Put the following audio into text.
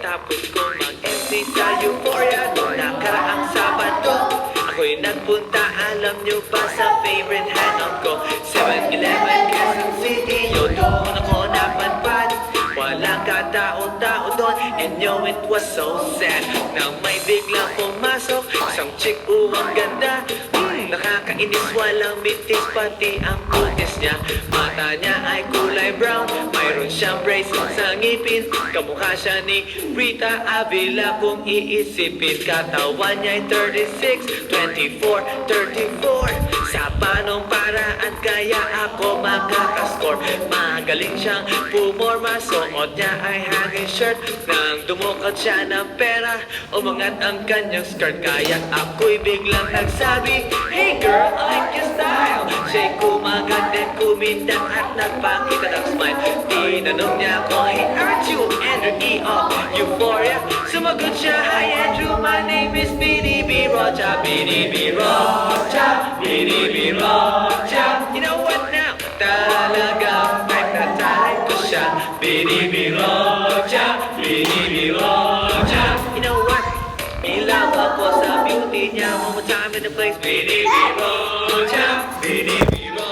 Pagkatapos kong mag-MC sa Euphoria noong nakaraang Sabado, ako'y nagpunta, alam nyo ba, sa favorite hangout ko, 7-Eleven, Quezon City. Yo, doon ako napadpad, walang katao-tao doon, and yo, it was so sad nang may biglang pumasok isang chick, ang ganda. Nakakainis, walang bitis, pati ang kutis niya. Mata niya ay kulay brown, mayroon siyang bracelet sa ngipin. Kamukha siya ni Rita Avila kung iisipin. Katawan niya ay 36, 24, 34. Sa panong paraan kaya ako makakascore. Magaling siyang pumorma, suot niya ay hanging shirt. Nang dumukot siya ng pera, umangat ang kanyang skirt. Kaya ako'y biglang nagsabi, "Hey girl, I like your style." Siya'y kumagat din kumindan at nagpakita ng smile. Tinanong niya ako, "Hey, aren't you Andrew E. of Euphoria?" Sumagot siya, "Hi Andrew, my name is BDB Rocha." BDB Rocha, BDB Rocha. You know what now? Talagang type na type ko siya. BDB Rocha, BDB Rocha. You know what? Ilaw ako sa beauty niya. One more time in the place. BDB Rocha, BDB